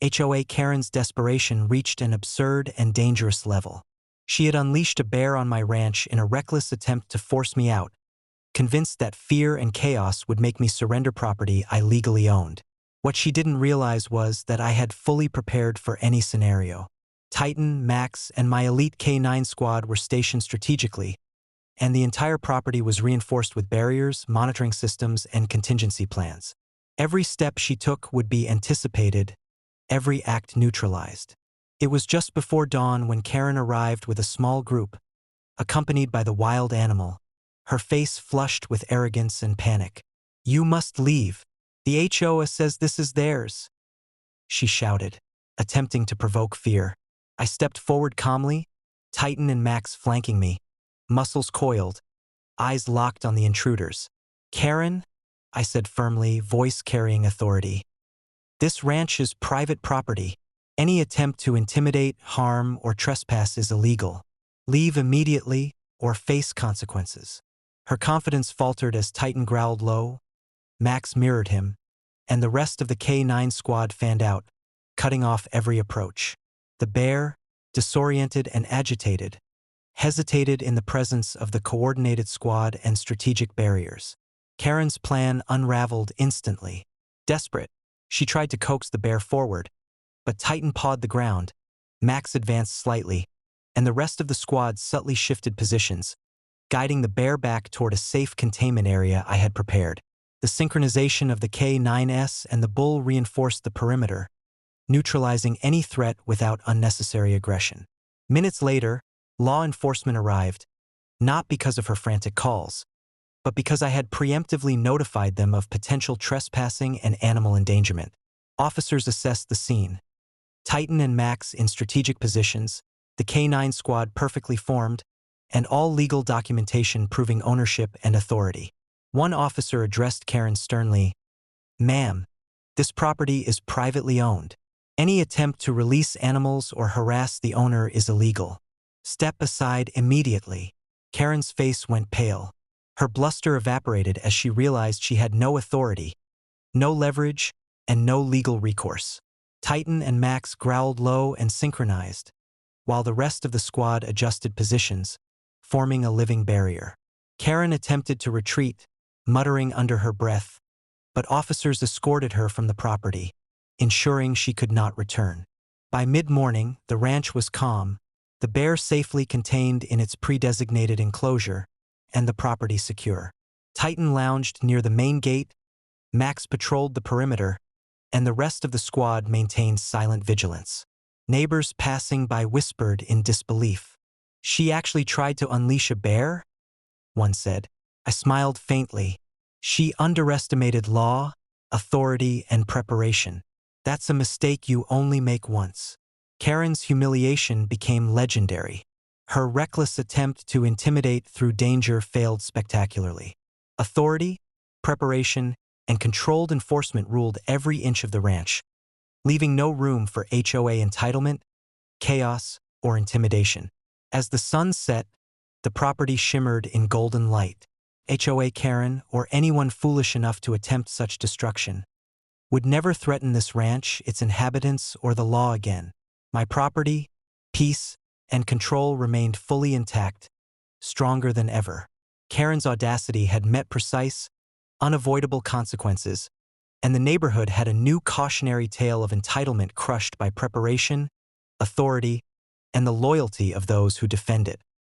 HOA Karen's desperation reached an absurd and dangerous level. She had unleashed a bear on my ranch in a reckless attempt to force me out, convinced that fear and chaos would make me surrender property I legally owned. What she didn't realize was that I had fully prepared for any scenario. Titan, Max, and my elite K9 squad were stationed strategically, and the entire property was reinforced with barriers, monitoring systems, and contingency plans. Every step she took would be anticipated, every act neutralized. It was just before dawn when Karen arrived with a small group, accompanied by the wild animal, her face flushed with arrogance and panic. "You must leave. The HOA says this is theirs," she shouted, attempting to provoke fear. I stepped forward calmly, Titan and Max flanking me, muscles coiled, eyes locked on the intruders. "Karen," I said firmly, voice carrying authority, "this ranch is private property. Any attempt to intimidate, harm, or trespass is illegal. Leave immediately or face consequences." Her confidence faltered as Titan growled low. Max mirrored him, and the rest of the K9 squad fanned out, cutting off every approach. The bear, disoriented and agitated, hesitated in the presence of the coordinated squad and strategic barriers. Karen's plan unraveled instantly. Desperate, she tried to coax the bear forward, but Titan pawed the ground. Max advanced slightly, and the rest of the squad subtly shifted positions, guiding the bear back toward a safe containment area I had prepared. The synchronization of the K9S and the bull reinforced the perimeter, neutralizing any threat without unnecessary aggression. Minutes later, law enforcement arrived, not because of her frantic calls, but because I had preemptively notified them of potential trespassing and animal endangerment. Officers assessed the scene. Titan and Max in strategic positions, the K9 squad perfectly formed, and all legal documentation proving ownership and authority. One officer addressed Karen sternly, "Ma'am, this property is privately owned. Any attempt to release animals or harass the owner is illegal. Step aside immediately." Karen's face went pale. Her bluster evaporated as she realized she had no authority, no leverage, and no legal recourse. Titan and Max growled low and synchronized, while the rest of the squad adjusted positions, forming a living barrier. Karen attempted to retreat, muttering under her breath, but officers escorted her from the property, ensuring she could not return. By mid-morning, the ranch was calm, the bear safely contained in its pre-designated enclosure, and the property secure. Titan lounged near the main gate, Max patrolled the perimeter, and the rest of the squad maintained silent vigilance. Neighbors passing by whispered in disbelief. "She actually tried to unleash a bear?" one said. I smiled faintly. "She underestimated law, authority, and preparation. That's a mistake you only make once." Karen's humiliation became legendary. Her reckless attempt to intimidate through danger failed spectacularly. Authority, preparation, and controlled enforcement ruled every inch of the ranch, leaving no room for HOA entitlement, chaos, or intimidation. As the sun set, the property shimmered in golden light. HOA Karen, or anyone foolish enough to attempt such destruction, would never threaten this ranch, its inhabitants, or the law again. My property, peace, and control remained fully intact, stronger than ever. Karen's audacity had met precise, unavoidable consequences, and the neighborhood had a new cautionary tale of entitlement crushed by preparation, authority, and the loyalty of those who defend it.